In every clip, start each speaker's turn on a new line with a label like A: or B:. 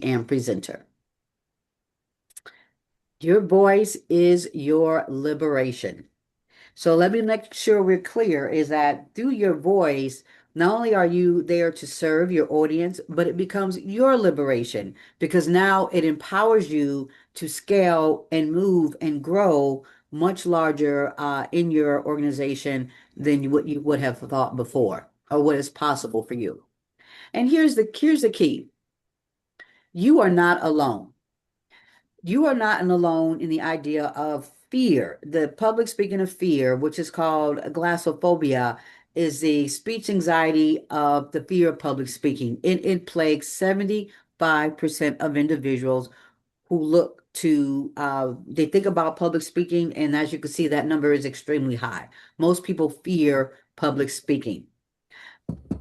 A: and presenter. Your voice is your liberation. So let me make sure we're clear is that through your voice, not only are you there to serve your audience, but it becomes your liberation because now it empowers you to scale and move and grow much larger in your organization than what you would have thought before or what is possible for you. And here's the key. You are not alone. You are not alone in the idea of fear. The public speaking of fear, which is called glossophobia, is the speech anxiety of the fear of public speaking. It plagues 75% of individuals who look to, they think about public speaking, and as you can see, that number is extremely high. Most people fear public speaking.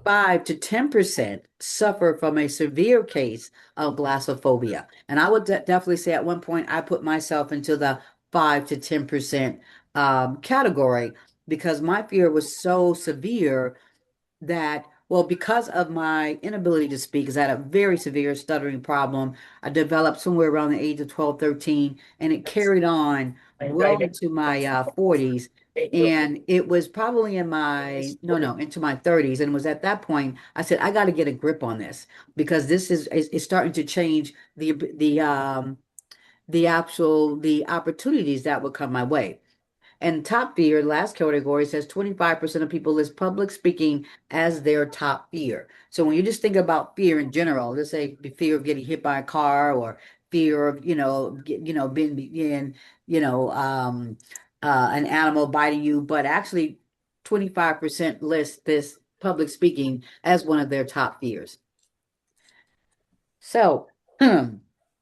A: 5 to 10% suffer from a severe case of glossophobia. And I would definitely say at one point I put myself into the 5 to 10% category because my fear was so severe that, well, because of my inability to speak, because I had a very severe stuttering problem, I developed somewhere around the age of 12, 13, and it carried on well into my 40s. And it was probably in my, no, no, into my 30s. And it was at that point, I said, I got to get a grip on this because this is starting to change the opportunities that would come my way. And top fear, last category, says 25% of people list public speaking as their top fear. So when you just think about fear in general, let's say the fear of getting hit by a car or fear of, being in, an animal biting you, but actually 25% list this public speaking as one of their top fears. So,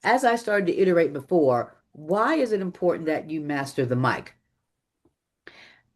A: as I started to iterate before, why is it important that you master the mic?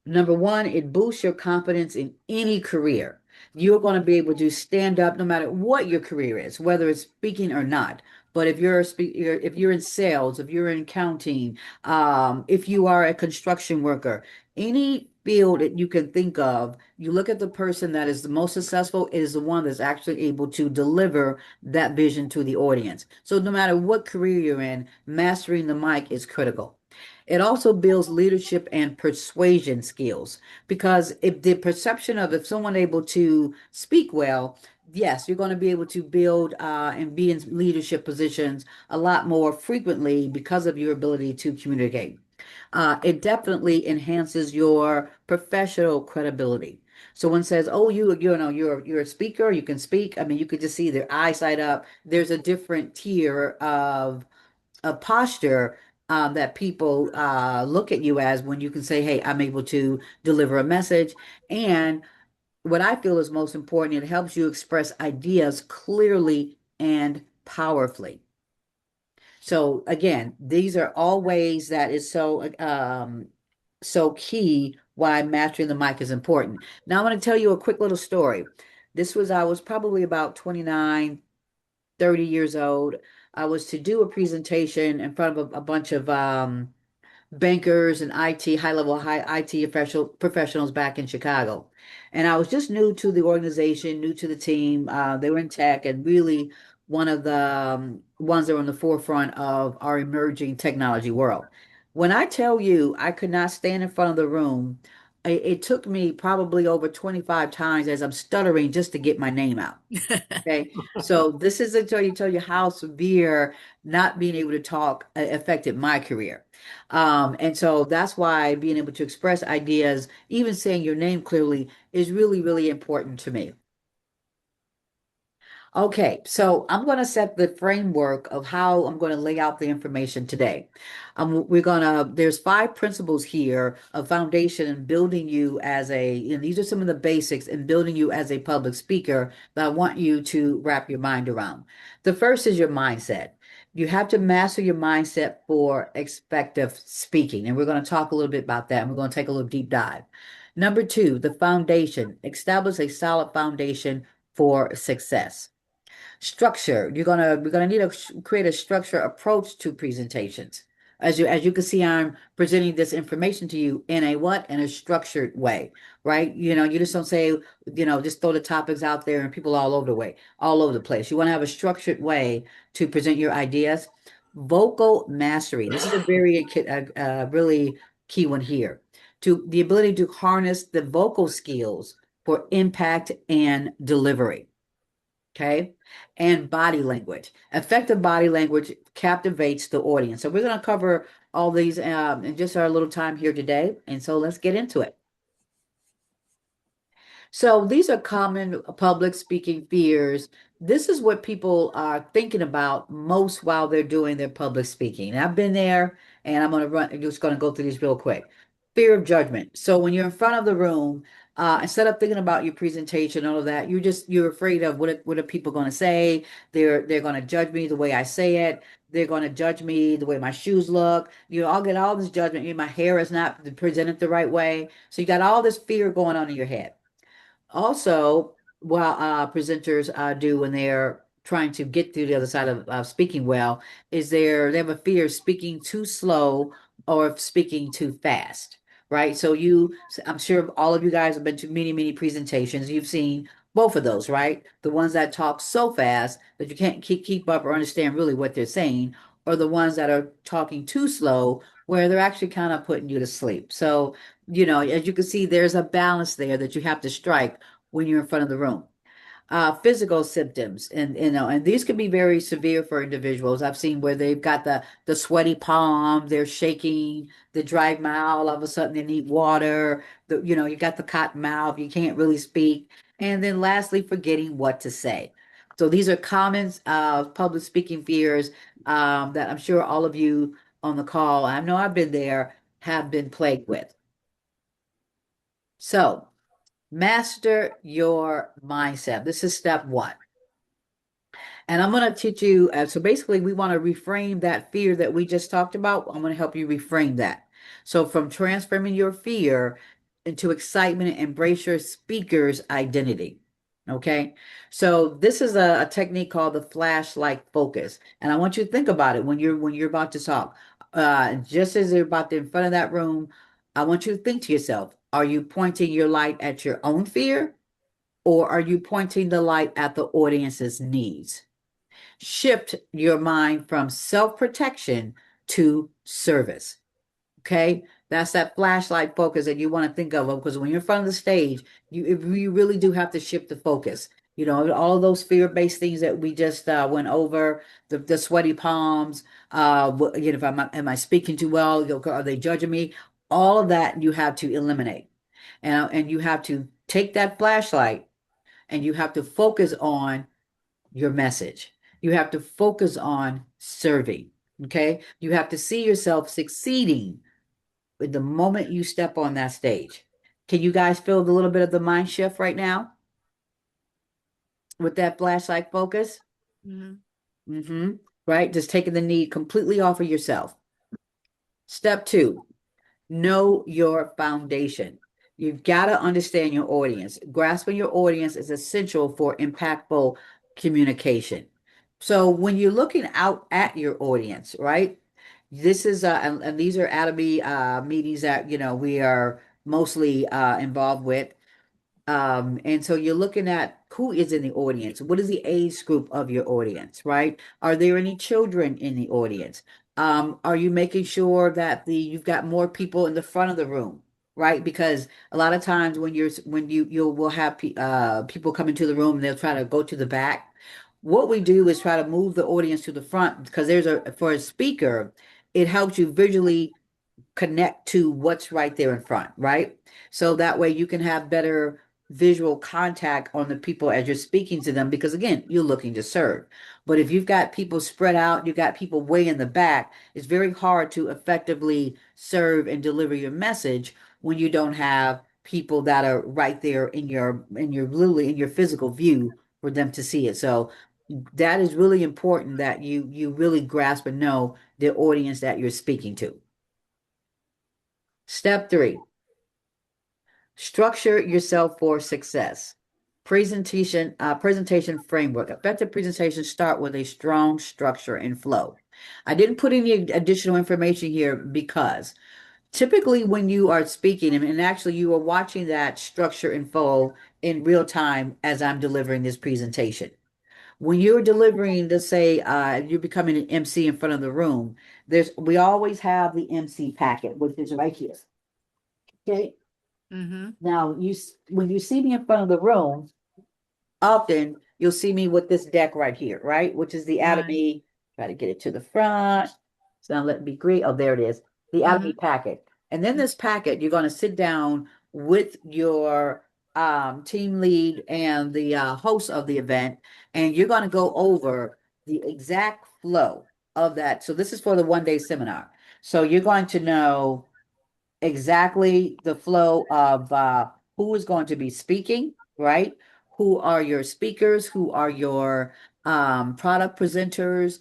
A: Number one, it boosts your confidence in any career. You're going to be able to stand up no matter what your career is, whether it's speaking or not. But if you're a speaker, if you're in sales, if you're in accounting, if you are a construction worker, any field that you can think of, you look at the person that is the most successful, it is the one that's actually able to deliver that vision to the audience. So no matter what career you're in, mastering the mic is critical. It also builds leadership and persuasion skills because if the perception of if someone able to speak well, yes, you're going to be able to build and be in leadership positions a lot more frequently because of your ability to communicate. It definitely enhances your professional credibility. So one says, "Oh, you're a speaker. You can speak." I mean, you could just see their eyes light up. There's a different tier of a posture that people look at you as when you can say, "Hey, I'm able to deliver a message." And what I feel is most important, it helps you express ideas clearly and powerfully. So again, these are all ways that is so key why mastering the mic is important. Now I'm going to tell you a quick little story. I was probably about 29, 30 years old. I was to do a presentation in front of a bunch of bankers and high IT professionals back in Chicago. And I was just new to the organization, new to the team. They were in tech and really one of the ones that were on the forefront of our emerging technology world. When I tell you I could not stand in front of the room, it took me probably over 25 times as I'm stuttering just to get my name out. Okay. So this is to tell you how severe not being able to talk affected my career. And so that's why being able to express ideas, even saying your name clearly, is really, really important to me. Okay, so I'm going to set the framework of how I'm going to lay out the information today. There's 5 principles here of foundation and building you and these are some of the basics in building you as a public speaker that I want you to wrap your mind around. The first is your mindset. You have to master your mindset for effective speaking. And we're going to talk a little bit about that. And we're going to take a little deep dive. Number two, the foundation. Establish a solid foundation for success. Structure. We're gonna need to create a structure approach to presentations. As you can see, I'm presenting this information to you in a what? In a structured way, right? You just don't say, just throw the topics out there and people all over the way, all over the place. You want to have a structured way to present your ideas. Vocal mastery. This is a very really key one here. To the ability to harness the vocal skills for impact and delivery. Okay. And body language. Effective body language captivates the audience. So we're going to cover all these in just our little time here today. And so let's get into it. So these are common public speaking fears. This is what people are thinking about most while they're doing their public speaking. And I've been there and I'm just going to go through these real quick. Fear of judgment. So when you're in front of the room, instead of thinking about your presentation, all of that, you're afraid of what are people going to say? They're going to judge me the way I say it. They're going to judge me the way my shoes look. I'll get all this judgment. My hair is not presented the right way. So you got all this fear going on in your head. Also, what presenters do when they're trying to get through the other side of speaking well is they have a fear of speaking too slow or of speaking too fast, right? I'm sure all of you guys have been to many, many presentations. You've seen both of those, right? The ones that talk so fast that you can't keep up or understand really what they're saying, or the ones that are talking too slow where they're actually kind of putting you to sleep. So, as you can see, there's a balance there that you have to strike when you're in front of the room. Physical symptoms, and these can be very severe for individuals. I've seen where they've got the sweaty palm, they're shaking, the dry mouth. All of a sudden, they need water. You got the cotton mouth, you can't really speak, and then lastly, forgetting what to say. So these are common public speaking fears that I'm sure all of you on the call, I know I've been there, have been plagued with. So. Master your mindset. This is step one. And I'm going to teach you. So basically, we want to reframe that fear that we just talked about. I'm going to help you reframe that. So from transforming your fear into excitement, embrace your speaker's identity. Okay. So this is a technique called the flashlight focus. And I want you to think about it when you're about to talk. Just as you're about to in front of that room, I want you to think to yourself, are you pointing your light at your own fear? Or are you pointing the light at the audience's needs? Shift your mind from self protection to service. Okay. That's that flashlight focus that you want to think of because when you're in front of the stage, you really do have to shift the focus. All of those fear-based things that we just went over, the sweaty palms, if am I speaking too well? Are they judging me? All of that you have to eliminate. And you have to take that flashlight and you have to focus on your message. You have to focus on serving. Okay. You have to see yourself succeeding with the moment you step on that stage. Can you guys feel a little bit of the mind shift right now with that flashlight focus?
B: Mm-hmm.
A: Mm-hmm. Right? Just taking the need completely off of yourself. Step two, know your foundation. You've got to understand your audience. Grasping your audience is essential for impactful communication. So when you're looking out at your audience, right? This is and these are Atomy meetings that we are mostly involved with. And so you're looking at who is in the audience. What is the age group of your audience, right? Are there any children in the audience? Are you making sure that you've got more people in the front of the room, right? Because a lot of times when you will have people come into the room and they'll try to go to the back. What we do is try to move the audience to the front because for a speaker, it helps you visually connect to what's right there in front, right? So that way you can have better visual contact on the people as you're speaking to them because again, you're looking to serve. But if you've got people spread out, you've got people way in the back, it's very hard to effectively serve and deliver your message when you don't have people that are right there in your literally in your physical view for them to see it. So that is really important that you really grasp and know the audience that you're speaking to. Step three, structure yourself for success. Presentation framework. Effective presentations start with a strong structure and flow. I didn't put any additional information here because typically when you are speaking, and actually you are watching that structure unfold in real time as I'm delivering this presentation. When you're delivering, let's say you're becoming an MC in front of the room, we always have the MC packet, which is right here. Okay.
B: Mm-hmm.
A: Now when you see me in front of the room, often you'll see me with this deck right here, right? Which is the
B: Right.
A: Atomy. Try to get it to the front. It's not letting me green. Oh, there it is. The
B: Mm-hmm.
A: Atomy packet. And then this packet, you're going to sit down with your team lead and the host of the event, and you're going to go over the exact flow of that. So this is for the 1 day seminar. So you're going to know exactly the flow of who is going to be speaking, right? Who are your speakers? Who are your product presenters?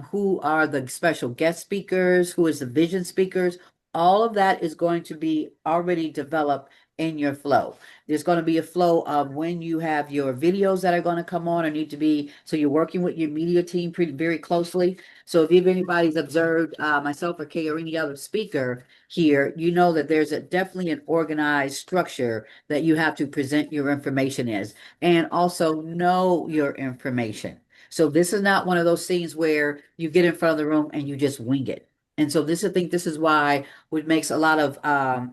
A: Who are the special guest speakers? Who is the vision speakers? All of that is going to be already developed in your flow. There's going to be a flow of when you have your videos that are going to come on or need to be, so you're working with your media team pretty very closely. So if anybody's observed myself or Kay or any other speaker, here, you know that there's definitely an organized structure that you have to present your information as, and also know your information. So this is not one of those things where you get in front of the room and you just wing it. And so I think this is why what makes a lot of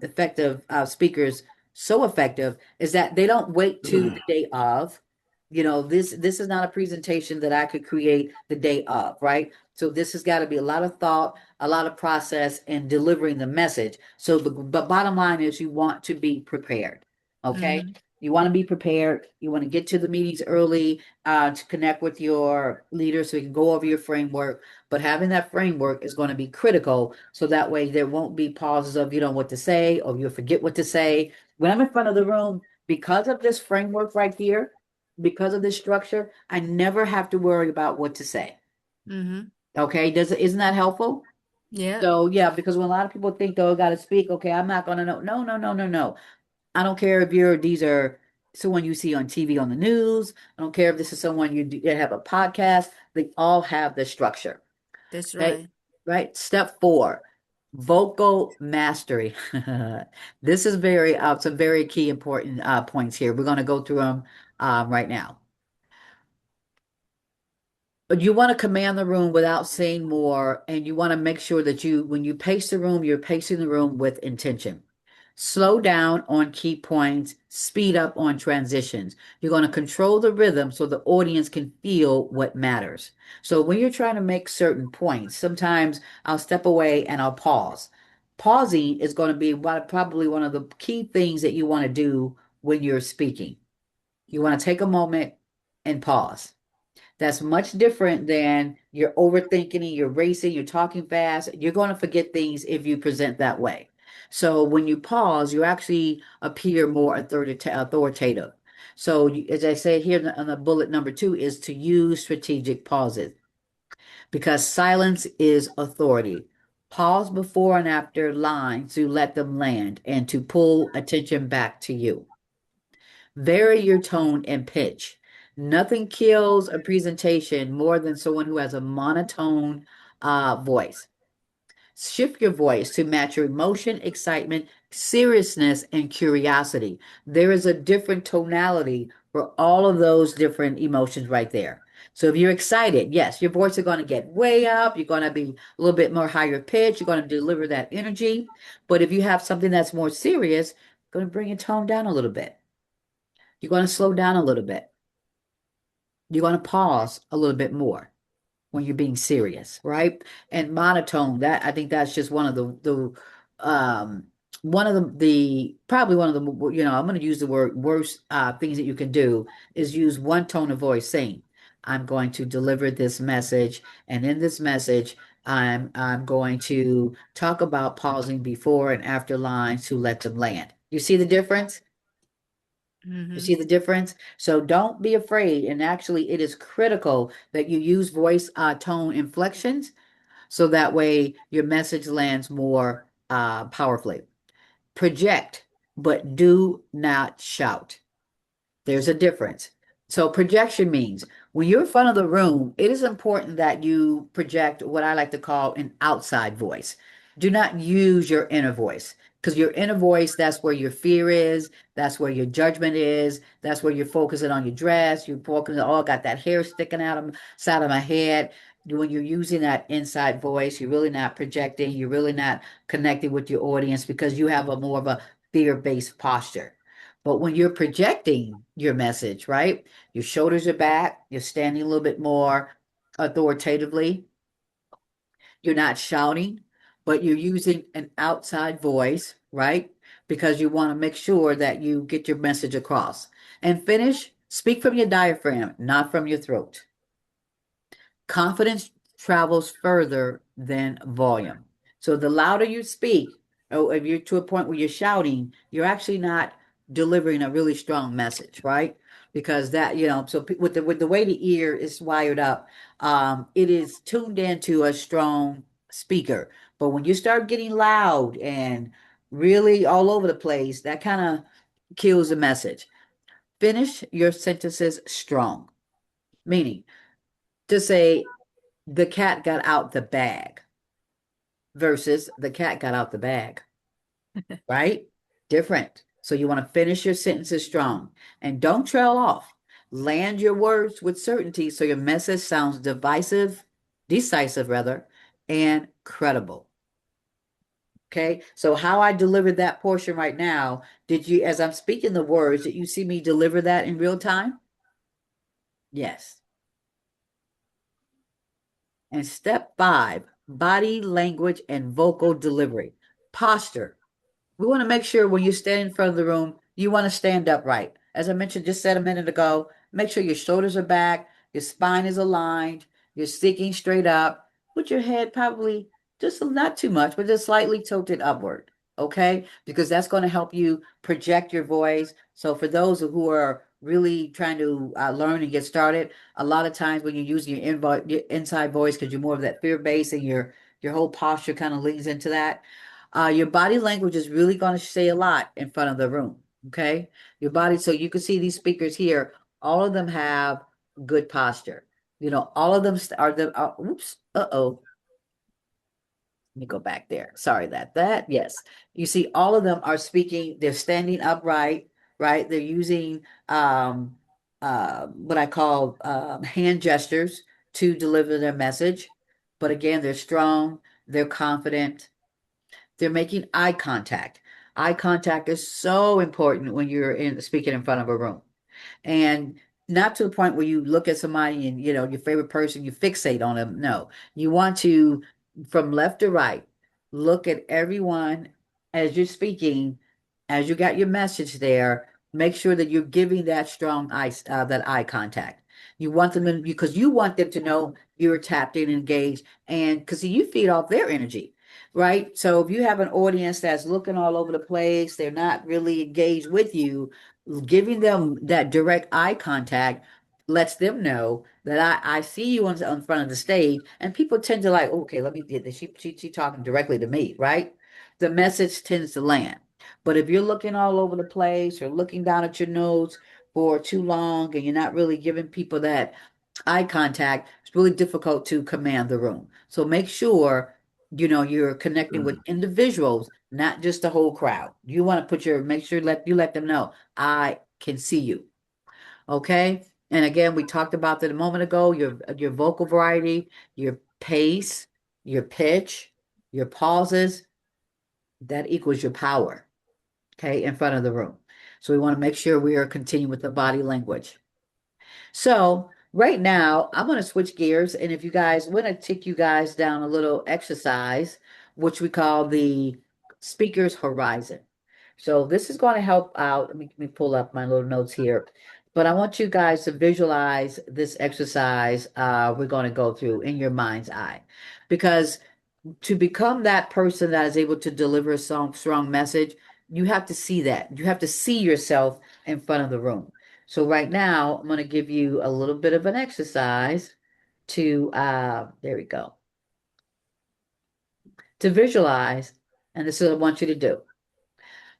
A: effective speakers so effective is that they don't wait to the day of. This is not a presentation that I could create the day of, right? So this has got to be a lot of thought, a lot of process in delivering the message. So but bottom line is you want to be prepared. Okay.
B: Mm-hmm.
A: You want to be prepared. You want to get to the meetings early to connect with your leader so you can go over your framework. But having that framework is going to be critical. So that way there won't be pauses of you don't know what to say or you'll forget what to say. When I'm in front of the room, because of this framework right here, because of this structure, I never have to worry about what to say.
B: Mm-hmm.
A: Okay. Isn't that helpful?
B: Yeah.
A: So yeah, because when a lot of people think they'll got to speak, okay, I'm not gonna know. No, no, no, no, no. I don't care if these are someone you see on TV on the news. I don't care if this is someone that have a podcast. They all have the structure.
B: That's
A: Okay,
B: right.
A: right. Step 4, vocal mastery. This is some very key important points here. We're gonna go through them right now. But you want to command the room without saying more, and you want to make sure that when you pace the room, you're pacing the room with intention. Slow down on key points, speed up on transitions. You're going to control the rhythm so the audience can feel what matters. So when you're trying to make certain points, sometimes I'll step away and I'll pause. Pausing is going to be probably one of the key things that you want to do when you're speaking. You want to take a moment and pause. That's much different than you're overthinking, you're racing, you're talking fast. You're going to forget things if you present that way. So when you pause, you actually appear more authoritative. So as I said here on the bullet number 2 is to use strategic pauses because silence is authority. Pause before and after lines to let them land and to pull attention back to you. Vary your tone and pitch. Nothing kills a presentation more than someone who has a monotone voice. Shift your voice to match your emotion, excitement, seriousness, and curiosity. There is a different tonality for all of those different emotions right there. So if you're excited, yes, your voice is going to get way up. You're going to be a little bit more higher pitch. You're going to deliver that energy. But if you have something that's more serious, going to bring your tone down a little bit. You're going to slow down a little bit. You're going to pause a little bit more when you're being serious, right? And monotone, that I think that's just one of one of the probably one of the I'm going to use the word worst things that you can do is use one tone of voice saying, I'm going to deliver this message, and in this message, I'm going to talk about pausing before and after lines to let them land. You see the difference? You
B: Mm-hmm.
A: see the difference? So don't be afraid. And actually, it is critical that you use voice tone inflections so that way your message lands more powerfully. Project, but do not shout. There's a difference. So projection means When you're in front of the room, it is important that you project what I like to call an outside voice. Do not use your inner voice because your inner voice, that's where your fear is. That's where your judgment is. That's where you're focusing on your dress. You're focusing, oh, I got that hair sticking out of the side of my head. When you're using that inside voice, you're really not projecting. You're really not connecting with your audience because you have a more of a fear-based posture. But when you're projecting your message, right? Your shoulders are back. You're standing a little bit more authoritatively. You're not shouting, but you're using an outside voice, right? Because you want to make sure that you get your message across. And finish, speak from your diaphragm, not from your throat. Confidence travels further than volume. So the louder you speak, or if you're to a point where you're shouting, you're actually not delivering a really strong message, right? Because that, so with the way the ear is wired up, it is tuned into a strong speaker. But when you start getting loud and really all over the place, that kind of kills the message. Finish your sentences strong, meaning to say the cat got out the bag versus the cat got out the bag, right? Different. So you want to finish your sentences strong and don't trail off. Land your words with certainty so your message sounds decisive rather, and credible. Okay. So how I delivered that portion right now, as I'm speaking the words, did you see me deliver that in real time? Yes. And step 5, body language and vocal delivery. Posture. We want to make sure when you stand in front of the room, you want to stand upright. As I mentioned, just said a minute ago, make sure your shoulders are back, your spine is aligned, you're sticking straight up. Put your head probably just not too much, but just slightly tilted upward. Okay, because that's going to help you project your voice. So for those who are really trying to learn and get started, a lot of times when you're using your inside voice, because you're more of that fear base and your whole posture kind of leans into that, your body language is really going to say a lot in front of the room. Okay. Your body, so you can see these speakers here, all of them have good posture. All of them are oops, uh-oh. Let me go back there. Sorry that. Yes. You see, all of them are speaking, they're standing upright, right? They're using what I call hand gestures to deliver their message. But again, they're strong, they're confident, they're making eye contact. Eye contact is so important when you're speaking in front of a room. And not to the point where you look at somebody and your favorite person, you fixate on them. No, you want to, from left to right, look at everyone as you're speaking, as you got your message there. Make sure that you're giving that strong eye contact. You want them because you want them to know you're tapped in, engaged, and because you feed off their energy, right? So if you have an audience that's looking all over the place, they're not really engaged with you, giving them that direct eye contact lets them know that I see you on front of the stage, and people tend to like, okay, let me get this. She talking directly to me, right? The message tends to land. But if you're looking all over the place or looking down at your notes for too long and you're not really giving people that eye contact, it's really difficult to command the room. So make sure you're connecting with individuals, not just the whole crowd. You want to make sure let them know I can see you. Okay. And again, we talked about that a moment ago, your vocal variety, your pace, your pitch, your pauses, that equals your power, okay, in front of the room. So we want to make sure we are continuing with the body language. So right now, I'm going to switch gears, and if you guys want to take you guys down a little exercise, which we call the speaker's horizon. So this is going to help out. Let me pull up my little notes here. But I want you guys to visualize this exercise we're going to go through in your mind's eye. Because to become that person that is able to deliver a strong message, you have to see that. You have to see yourself in front of the room. So right now, I'm going to give you a little bit of an exercise there we go, to visualize. And this is what I want you to do.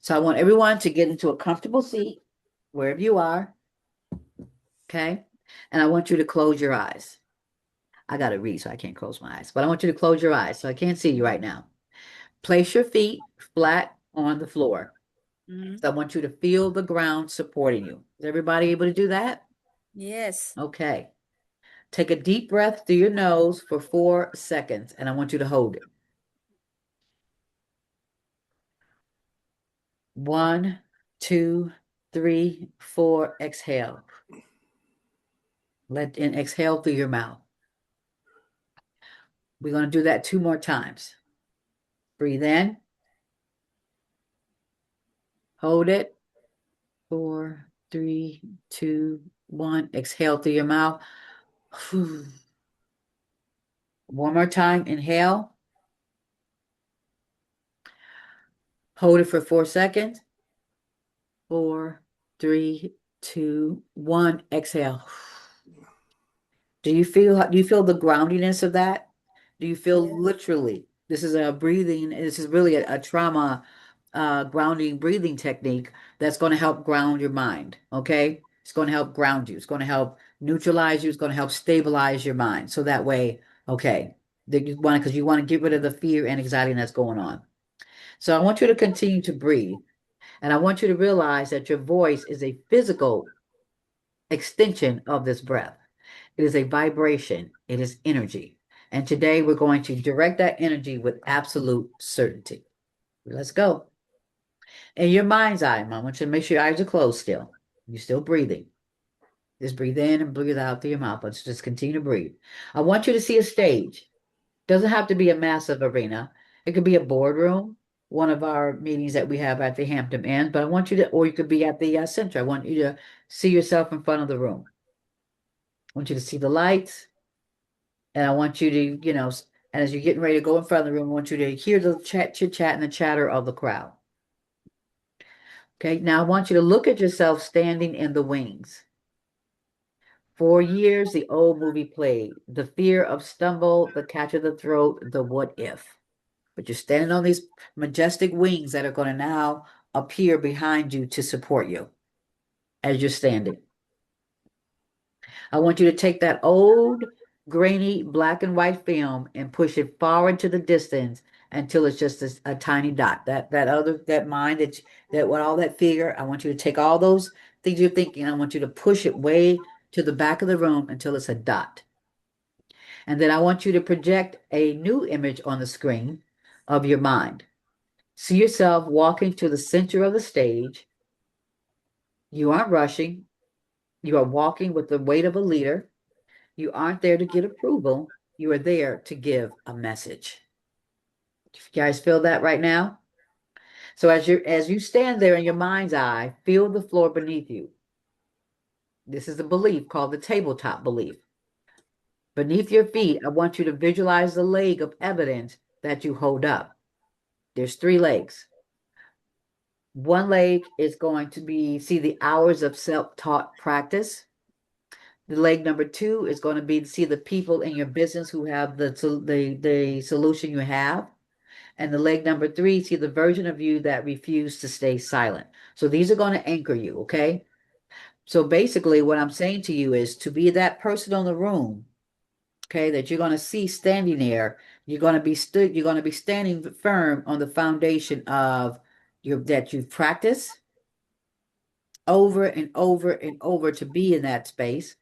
A: So I want everyone to get into a comfortable seat, wherever you are. Okay. And I want you to close your eyes. I got to read, so I can't close my eyes, but I want you to close your eyes so I can't see you right now. Place your feet flat on the floor.
B: Mm-hmm.
A: So I want you to feel the ground supporting you. Is everybody able to do that?
B: Yes.
A: Okay. Take a deep breath through your nose for 4 seconds, and I want you to hold it. 1, 2, 3, 4. Exhale. Let in exhale through your mouth. We're going to do that 2 more times. Breathe in, hold it. 4, 3, 2, 1. Exhale through your mouth. One more time. Inhale. Hold it for 4 seconds. 4, 3, 2, 1. Exhale. Do you feel the groundiness of that? Do you feel
B: Yeah.
A: literally? This is a breathing, this is really a trauma grounding breathing technique that's going to help ground your mind. Okay. It's going to help ground you. It's going to help neutralize you. It's going to help stabilize your mind. So that way, okay, that you want because you want to get rid of the fear and anxiety that's going on. So I want you to continue to breathe. And I want you to realize that your voice is a physical extension of this breath. It is a vibration, it is energy. And today we're going to direct that energy with absolute certainty. Let's go. In your mind's eye, I want you to make sure your eyes are closed still. You're still breathing. Just breathe in and breathe out through your mouth. Let's just continue to breathe. I want you to see a stage. Doesn't have to be a massive arena. It could be a boardroom, one of our meetings that we have at the Hampton Inn, but I want you to, or you could be at the center. I want you to see yourself in front of the room. I want you to see the lights, and I want you to, and as you're getting ready to go in front of the room, I want you to hear the chit chat and the chatter of the crowd. Okay, now I want you to look at yourself standing in the wings. For years, the old movie played, the fear of stumble, the catch of the throat, the what if. But you're standing on these majestic wings that are going to now appear behind you to support you as you're standing. I want you to take that old, grainy black and white film and push it far into the distance until it's just a tiny dot. That mind that what all that fear. I want you to take all those things you're thinking. I want you to push it way to the back of the room until it's a dot. And then I want you to project a new image on the screen of your mind. See yourself walking to the center of the stage. You aren't rushing. You are walking with the weight of a leader. You aren't there to get approval. You are there to give a message. You guys feel that right now? So as you stand there in your mind's eye, feel the floor beneath you. This is a belief called the tabletop belief. Beneath your feet, I want you to visualize the leg of evidence that you hold up. There's 3 legs. One leg is going to be see the hours of self-taught practice. The leg number 2 is going to be to see the people in your business who have the solution you have. And the leg number 3, see the version of you that refused to stay silent. So these are going to anchor you, okay? So basically, what I'm saying to you is to be that person in the room, okay, that you're going to see standing there. You're going to be standing firm on the foundation of your that you've practiced over and over and over to be in that space.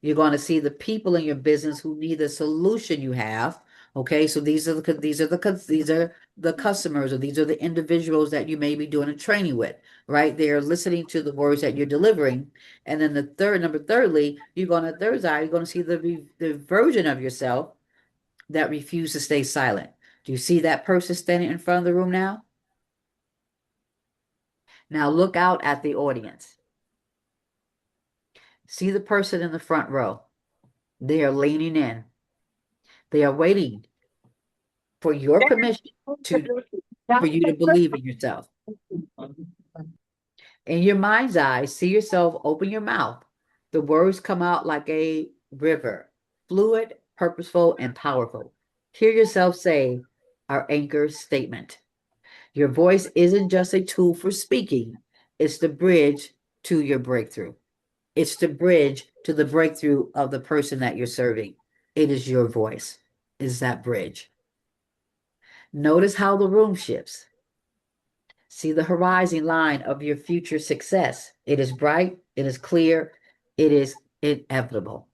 A: You're going to see the people in your business who need the solution you have. Okay, so these are the customers, or these are the individuals that you may be doing a training with, right? They're listening to the words that you're delivering. And then thirdly, you're going to see the version of yourself that refuse to stay silent. Do you see that person standing in front of the room now? Now look out at the audience. See the person in the front row. They are leaning in. They are waiting for your permission to for you to believe in yourself. In your mind's eye, see yourself open your mouth. The words come out like a river, fluid, purposeful, and powerful. Hear yourself say our anchor statement. Your voice isn't just a tool for speaking, it's the bridge to your breakthrough. It's the bridge to the breakthrough of the person that you're serving. It is your voice, is that bridge. Notice how the room shifts. See the horizon line of your future success. It is bright, it is clear, it is inevitable.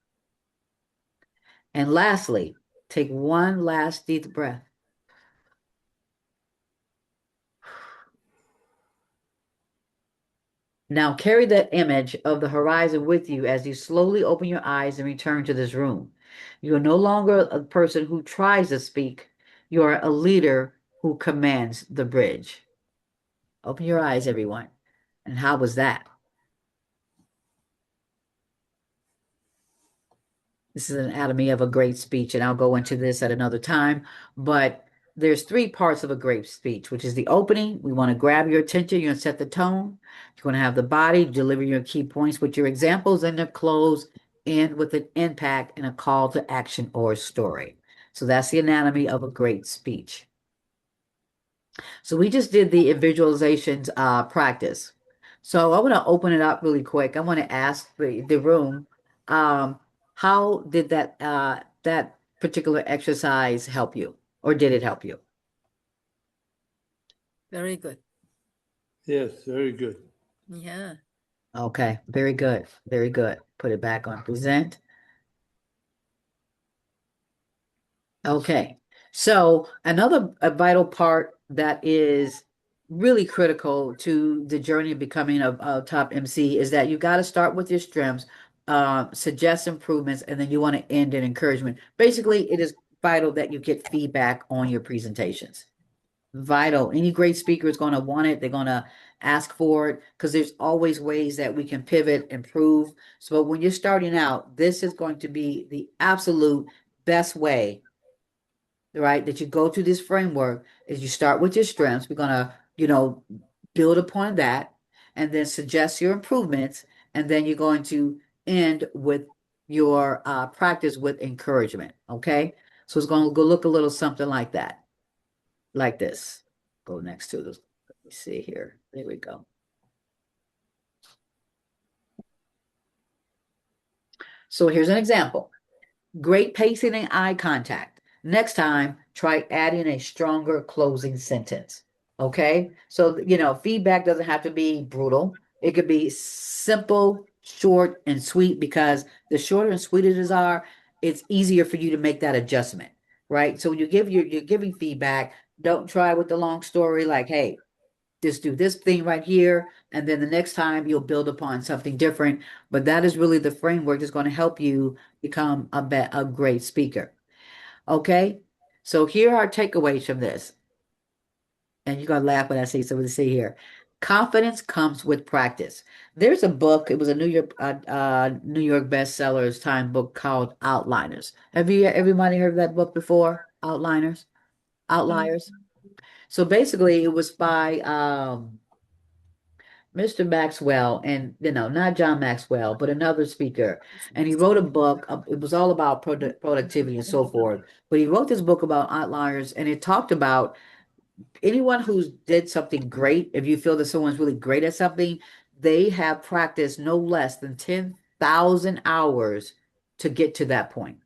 A: And lastly, take one last deep breath. Now carry that image of the horizon with you as you slowly open your eyes and return to this room. You are no longer a person who tries to speak, you are a leader who commands the bridge. Open your eyes, everyone. And how was that? This is an anatomy of a great speech, and I'll go into this at another time. But there's three parts of a great speech, which is the opening. We want to grab your attention. You're going to set the tone. You're going to have the body, deliver your key points with your examples, and the close end with an impact and a call to action or story. So that's the anatomy of a great speech. So we just did the visualizations practice. So I want to open it up really quick. I want to ask the room, um, how did that particular exercise help you, or did it help you?
B: Very good.
C: Yes, very good.
B: Yeah.
A: Okay, very good, very good. Put it back on present. Okay, so another a vital part that is really critical to the journey of becoming a top MC is that you got to start with your strengths, suggest improvements, and then you want to end in encouragement. Basically, it is vital that you get feedback on your presentations. Vital. Any great speaker is going to want it. They're going to ask for it because there's always ways that we can pivot, improve. So when you're starting out, this is going to be the absolute best way, right, that you go through this framework is you start with your strengths. We're gonna, build upon that and then suggest your improvements, and then you're going to end with your practice with encouragement. Okay. So it's going to go look a little something like that, like this. Go next to this. Let me see here. There we go. So here's an example. Great pacing and eye contact. Next time, try adding a stronger closing sentence. Okay. So, feedback doesn't have to be brutal. It could be simple, short, and sweet because the shorter and sweeter it are, it's easier for you to make that adjustment. Right. So when you're giving feedback, don't try with the long story like, hey, just do this thing right here, and then the next time you'll build upon something different. But that is really the framework that's going to help you become a great speaker. Okay, so here are takeaways from this, and you're gonna laugh when I say something to say here. Confidence comes with practice. There's a book. It was a New York bestsellers time book called Outliners. Have you everybody heard of that book before? Outliners,
B: Mm.
A: Outliers. So basically, it was by Mr. Maxwell, and not John Maxwell, but another speaker.
B: It's
A: And he
B: nice.
A: wrote a book. It was all about productivity and so forth. But he wrote this book about outliers, and it talked about anyone who's did something great. If you feel that someone's really great at something, they have practiced no less than 10,000 hours to get to that point.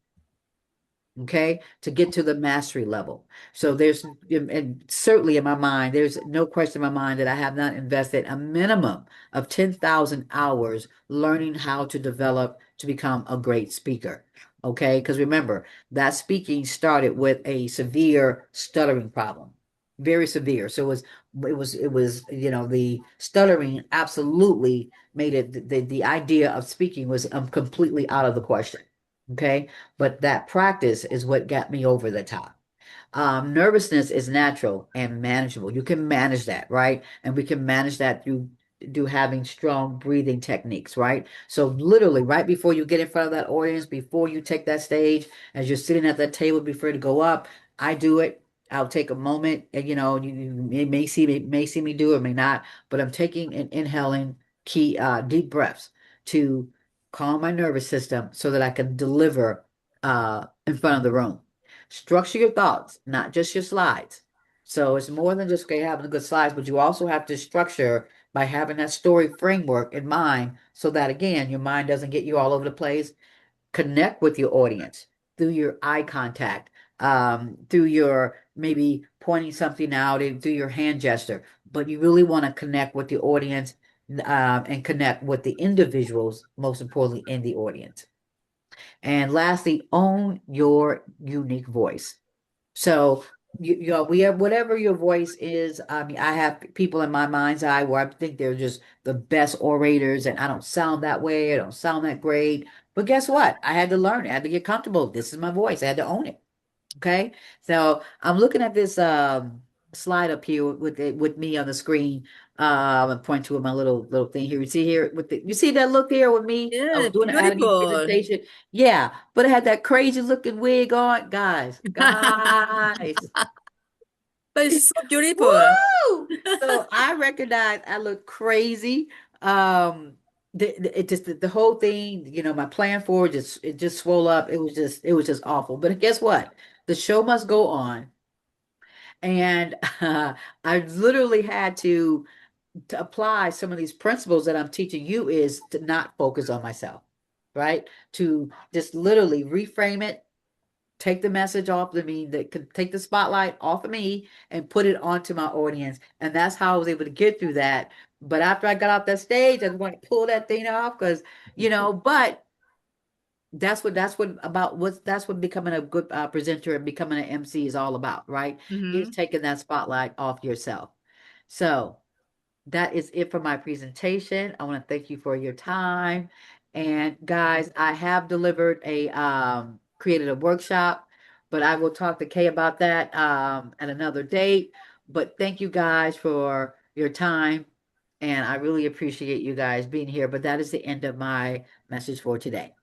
A: Okay, to get to the mastery level. So and certainly in my mind, there's no question in my mind that I have not invested a minimum of 10,000 hours learning how to develop to become a great speaker. Okay, because remember, that speaking started with a severe stuttering problem, very severe. So the stuttering absolutely made it, the idea of speaking was completely out of the question. Okay. But that practice is what got me over the top. Nervousness is natural and manageable. You can manage that, right? And we can manage that through do having strong breathing techniques, right? So literally right before you get in front of that audience, before you take that stage, as you're sitting at that table before to go up, I do it. I'll take a moment and you may see me do it, may not, but I'm taking and inhaling key deep breaths to calm my nervous system so that I can deliver in front of the room. Structure your thoughts, not just your slides. So it's more than just okay, having the good slides, but you also have to structure by having that story framework in mind so that again, your mind doesn't get you all over the place. Connect with your audience through your eye contact, through your maybe pointing something out and through your hand gesture. But you really want to connect with the audience and connect with the individuals, most importantly, in the audience. And lastly, own your unique voice. So you know, we have whatever your voice is. I mean, I have people in my mind's eye where I think they're just the best orators, and I don't sound that way. I don't sound that great. But guess what? I had to learn. I had to get comfortable. This is my voice. I had to own it. Okay. So I'm looking at this slide up here with with me on the screen. I point to my little thing here. You see here with you see that look there with me? I
B: Yeah,
A: was doing the Atomy
B: beautiful.
A: presentation. Yeah, but I had that crazy looking wig on. Guys.
B: But it's so beautiful.
A: Woo! So I recognize I look crazy. Um, it just the whole thing, you know, my plan for it just swole up. It was just awful. But guess what? The show must go on, and I literally had to apply some of these principles that I'm teaching you is to not focus on myself, right? To just literally reframe it, take the message off of me, that could take the spotlight off of me and put it onto my audience. And that's how I was able to get through that. But after I got off that stage, I want to pull that thing off because, you know, but that's what becoming a good presenter and becoming an MC is all about, right? Is
B: Hmm.
A: taking that spotlight off yourself. So that is it for my presentation. I want to thank you for your time. And guys, I have delivered created a workshop, but I will talk to Kay about that at another date. But thank you guys for your time. And I really appreciate you guys being here. But that is the end of my message for today.